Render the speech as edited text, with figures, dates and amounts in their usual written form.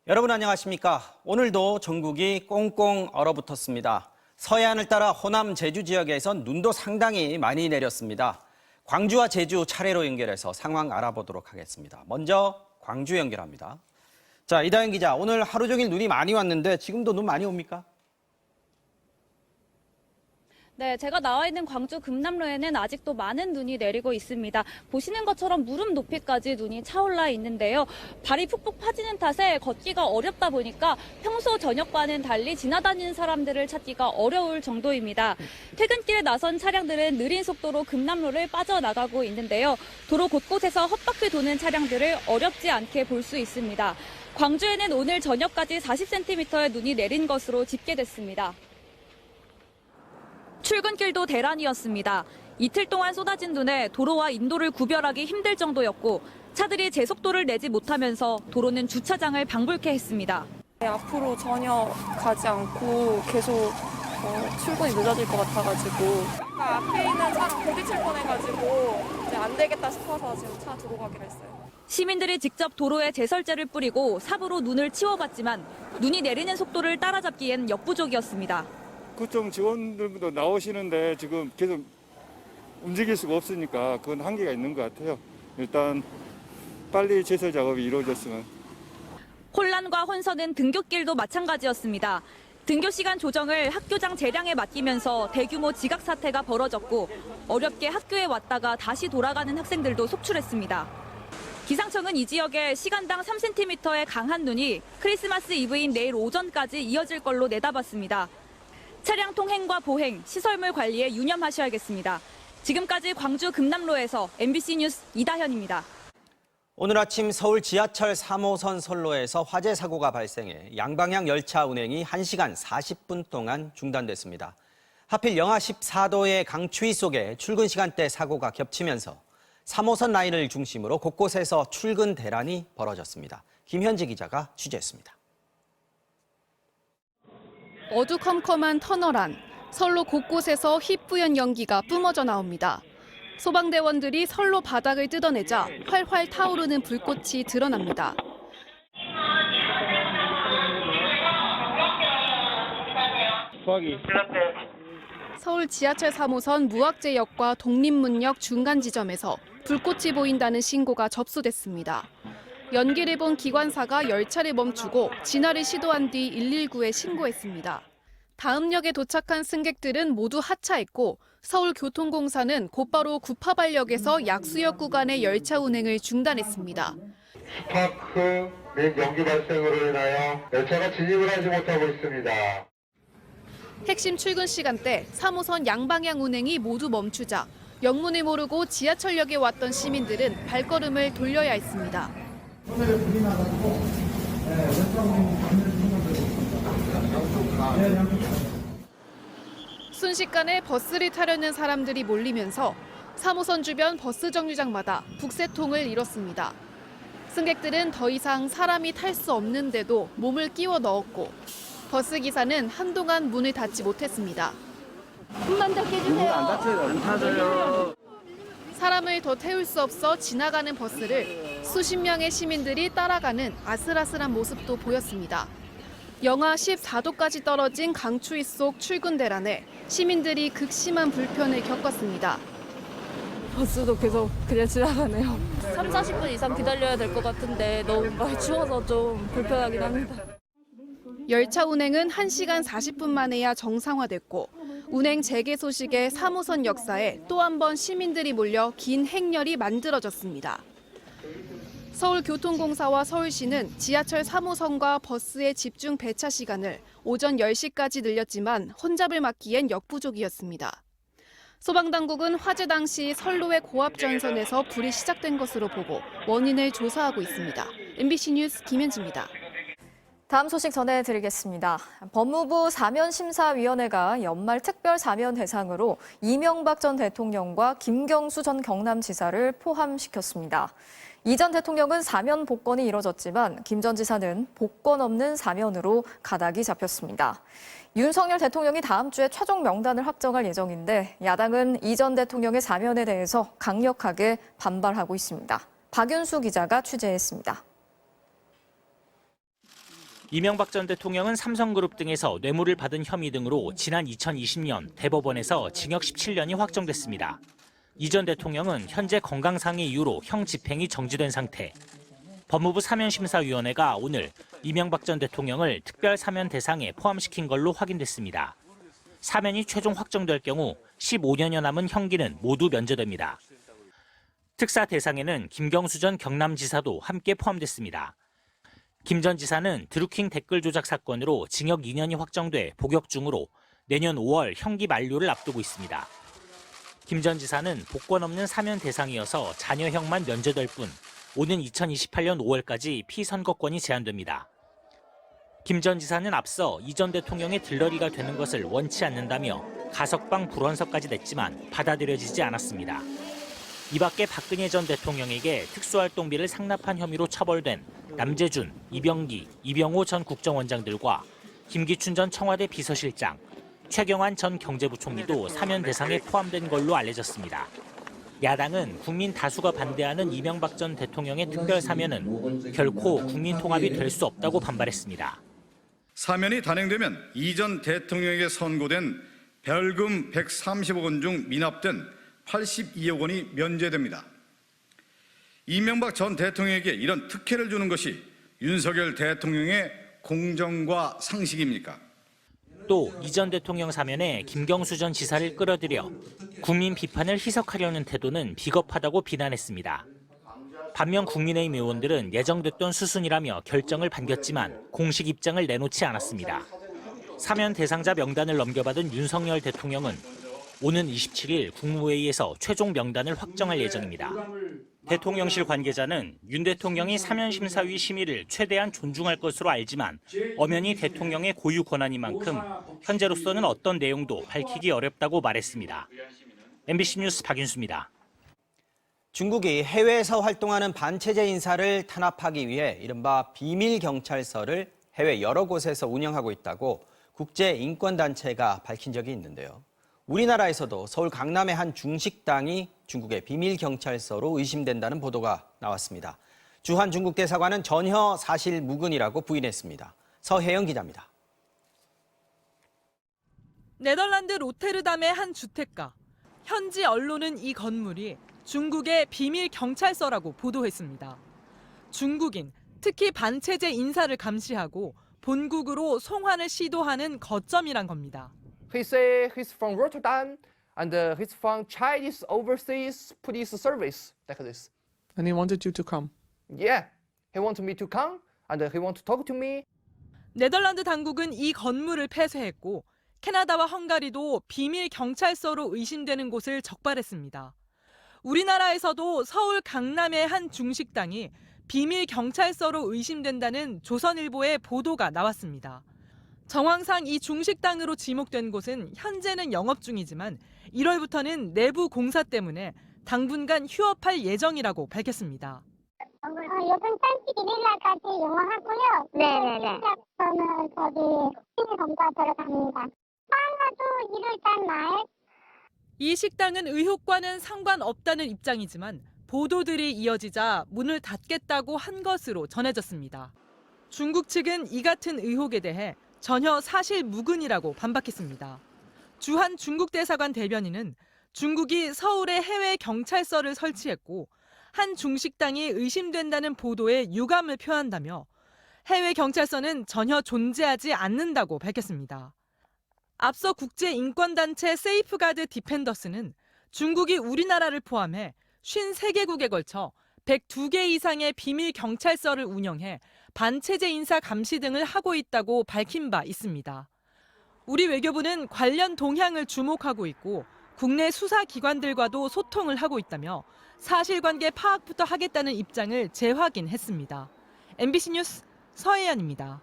여러분 안녕하십니까? 오늘도 전국이 꽁꽁 얼어붙었습니다. 서해안을 따라 호남, 제주 지역에선 눈도 상당히 많이 내렸습니다. 광주와 제주 차례로 연결해서 상황 알아보도록 하겠습니다. 먼저 광주 연결합니다. 자, 이다현 기자, 오늘 하루 종일 눈이 많이 왔는데 지금도 눈 많이 옵니까? 네, 제가 나와 있는 광주 금남로에는 아직도 많은 눈이 내리고 있습니다. 보시는 것처럼 무릎 높이까지 눈이 차올라 있는데요. 발이 푹푹 파지는 탓에 걷기가 어렵다 보니까 평소 저녁과는 달리 지나다니는 사람들을 찾기가 어려울 정도입니다. 퇴근길에 나선 차량들은 느린 속도로 금남로를 빠져나가고 있는데요. 도로 곳곳에서 헛바퀴 도는 차량들을 어렵지 않게 볼 수 있습니다. 광주에는 오늘 저녁까지 40cm의 눈이 내린 것으로 집계됐습니다. 출근길도 대란이었습니다. 이틀 동안 쏟아진 눈에 도로와 인도를 구별하기 힘들 정도였고 차들이 제속도를 내지 못하면서 도로는 주차장을 방불케 했습니다. 앞으로 전혀 가지 않고 계속 출근이 늦어질 것 같아가지고 앞에 있는 차랑 부딪힐 뻔해가지고 이제 안 되겠다 싶어서 지금 차 두고 가기로 했어요. 시민들이 직접 도로에 제설제를 뿌리고 삽으로 눈을 치워봤지만 눈이 내리는 속도를 따라잡기엔 역부족이었습니다. 구청 직원들도 나오시는데 지금 계속 움직일 수가 없으니까 그건 한계가 있는 것 같아요. 일단 빨리 제설 작업이 이루어졌으면. 혼란과 혼선은 등굣길도 마찬가지였습니다. 등교 시간 조정을 학교장 재량에 맡기면서 대규모 지각 사태가 벌어졌고 어렵게 학교에 왔다가 다시 돌아가는 학생들도 속출했습니다. 기상청은 이 지역에 시간당 3cm의 강한 눈이 크리스마스 이브인 내일 오전까지 이어질 걸로 내다봤습니다. 차량 통행과 보행, 시설물 관리에 유념하셔야겠습니다. 지금까지 광주 금남로에서 MBC 뉴스 이다현입니다. 오늘 아침 서울 지하철 3호선 선로에서 화재 사고가 발생해 양방향 열차 운행이 1시간 40분 동안 중단됐습니다. 하필 영하 14도의 강추위 속에 출근 시간대 사고가 겹치면서 3호선 라인을 중심으로 곳곳에서 출근 대란이 벌어졌습니다. 김현지 기자가 취재했습니다. 어두컴컴한 터널 안, 선로 곳곳에서 희뿌연 연기가 뿜어져 나옵니다. 소방대원들이 선로 바닥을 뜯어내자 활활 타오르는 불꽃이 드러납니다. 서울 지하철 3호선 무학재역과 독립문역 중간 지점에서 불꽃이 보인다는 신고가 접수됐습니다. 연기를 본 기관사가 열차를 멈추고 진화를 시도한 뒤 119에 신고했습니다. 다음 역에 도착한 승객들은 모두 하차했고 서울교통공사는 곧바로 구파발역에서 약수역 구간의 열차 운행을 중단했습니다. 스파크 및 연기 발생으로 인하여 열차가 진입을 하지 못하고 있습니다. 핵심 출근 시간대 3호선 양방향 운행이 모두 멈추자 영문을 모르고 지하철역에 왔던 시민들은 발걸음을 돌려야 했습니다. 순식간에 버스를 타려는 사람들이 몰리면서 3호선 주변 버스 정류장마다 북새통을 이뤘습니다. 승객들은 더 이상 사람이 탈 수 없는데도 몸을 끼워 넣었고 버스 기사는 한동안 문을 닫지 못했습니다. 문만 닫게 해주세요. 안 타져요. 사람을 더 태울 수 없어 지나가는 버스를 수십 명의 시민들이 따라가는 아슬아슬한 모습도 보였습니다. 영하 14도까지 떨어진 강추위 속 출근 대란에 시민들이 극심한 불편을 겪었습니다. 버스도 계속 그냥 지나가네요. 3, 40분 이상 기다려야 될 것 같은데 너무 많이 추워서 좀 불편하긴 합니다. 열차 운행은 1시간 40분 만에야 정상화됐고 운행 재개 소식에 3호선 역사에 또 한 번 시민들이 몰려 긴 행렬이 만들어졌습니다. 서울교통공사와 서울시는 지하철 3호선과 버스의 집중 배차 시간을 오전 10시까지 늘렸지만 혼잡을 막기엔 역부족이었습니다. 소방당국은 화재 당시 선로의 고압 전선에서 불이 시작된 것으로 보고 원인을 조사하고 있습니다. MBC 뉴스 김현지입니다. 다음 소식 전해드리겠습니다. 법무부 사면심사위원회가 연말 특별 사면 대상으로 이명박 전 대통령과 김경수 전 경남지사를 포함시켰습니다. 이 전 대통령은 사면 복권이 이뤄졌지만 김 전 지사는 복권 없는 사면으로 가닥이 잡혔습니다. 윤석열 대통령이 다음 주에 최종 명단을 확정할 예정인데 야당은 이 전 대통령의 사면에 대해서 강력하게 반발하고 있습니다. 박윤수 기자가 취재했습니다. 이명박 전 대통령은 삼성그룹 등에서 뇌물을 받은 혐의 등으로 지난 2020년 대법원에서 징역 17년이 확정됐습니다. 이 전 대통령은 현재 건강상의 이유로 형 집행이 정지된 상태. 법무부 사면심사위원회가 오늘 이명박 전 대통령을 특별 사면 대상에 포함시킨 걸로 확인됐습니다. 사면이 최종 확정될 경우 15년여 남은 형기는 모두 면제됩니다. 특사 대상에는 김경수 전 경남지사도 함께 포함됐습니다. 김 전 지사는 드루킹 댓글 조작 사건으로 징역 2년이 확정돼 복역 중으로 내년 5월 형기 만료를 앞두고 있습니다. 김 전 지사는 복권 없는 사면 대상이어서 자녀형만 면제될 뿐 오는 2028년 5월까지 피선거권이 제한됩니다. 김 전 지사는 앞서 이 전 대통령의 들러리가 되는 것을 원치 않는다며 가석방 불원서까지 냈지만 받아들여지지 않았습니다. 이 밖에 박근혜 전 대통령에게 특수활동비를 상납한 혐의로 처벌된 남재준, 이병기, 이병호 전 국정원장들과 김기춘 전 청와대 비서실장, 최경환 전 경제부총리도 사면 대상에 포함된 걸로 알려졌습니다. 야당은 국민 다수가 반대하는 이명박 전 대통령의 특별 사면은 결코 국민 통합이 될 수 없다고 반발했습니다. 사면이 단행되면 이 전 대통령에게 선고된 별금 130억 원 중 미납된 82억 원이 면제됩니다. 이명박 전 대통령에게 이런 특혜를 주는 것이 윤석열 대통령의 공정과 상식입니까? 또 이 전 대통령 사면에 김경수 전 지사를 끌어들여 국민 비판을 희석하려는 태도는 비겁하다고 비난했습니다. 반면 국민의힘 의원들은 예정됐던 수순이라며 결정을 반겼지만 공식 입장을 내놓지 않았습니다. 사면 대상자 명단을 넘겨받은 윤석열 대통령은 오는 27일 국무회의에서 최종 명단을 확정할 예정입니다. 대통령실 관계자는 윤 대통령이 사면심사위 심의를 최대한 존중할 것으로 알지만 엄연히 대통령의 고유 권한인 만큼 현재로서는 어떤 내용도 밝히기 어렵다고 말했습니다. MBC 뉴스 박윤수입니다. 중국이 해외에서 활동하는 반체제 인사를 탄압하기 위해 이른바 비밀경찰서를 해외 여러 곳에서 운영하고 있다고 국제인권단체가 밝힌 적이 있는데요. 우리나라에서도 서울 강남의 한 중식당이 중국의 비밀경찰서로 의심된다는 보도가 나왔습니다. 주한 중국 대사관은 전혀 사실 무근이라고 부인했습니다. 서혜영 기자입니다. 네덜란드 로테르담의 한 주택가. 현지 언론은 이 건물이 중국의 비밀경찰서라고 보도했습니다. 중국인, 특히 반체제 인사를 감시하고 본국으로 송환을 시도하는 거점이란 겁니다. He said he's from Rotterdam and he's from Chinese Overseas Police Service, like this. And he wanted you to come? Yeah, he wanted me to come and he wanted to talk to me. 네덜란드 당국은 이 건물을 폐쇄했고 캐나다와 헝가리도 비밀 경찰서로 의심되는 곳을 적발했습니다. 우리나라에서도 서울 강남의 한 중식당이 비밀 경찰서로 의심된다는 조선일보의 보도가 나왔습니다. 정황상 이 중식당으로 지목된 곳은 현재는 영업 중이지만 1월부터는 내부 공사 때문에 당분간 휴업할 예정이라고 밝혔습니다. 요즘 짠치 비밀날까지 영업하고요. 네네네. 저는 비밀 검사 들어갑니다. 하나도 1월 말. 이 식당은 의혹과는 상관없다는 입장이지만 보도들이 이어지자 문을 닫겠다고 한 것으로 전해졌습니다. 중국 측은 이 같은 의혹에 대해 전혀 사실 무근이라고 반박했습니다. 주한 중국 대사관 대변인은 중국이 서울에 해외 경찰서를 설치했고 한 중식당이 의심된다는 보도에 유감을 표한다며 해외 경찰서는 전혀 존재하지 않는다고 밝혔습니다. 앞서 국제인권단체 세이프가드 디펜더스는 중국이 우리나라를 포함해 53개국에 걸쳐 102개 이상의 비밀 경찰서를 운영해 반체제 인사 감시 등을 하고 있다고 밝힌 바 있습니다. 우리 외교부는 관련 동향을 주목하고 있고 국내 수사기관들과도 소통을 하고 있다며 사실관계 파악부터 하겠다는 입장을 재확인했습니다. MBC 뉴스 서혜연입니다.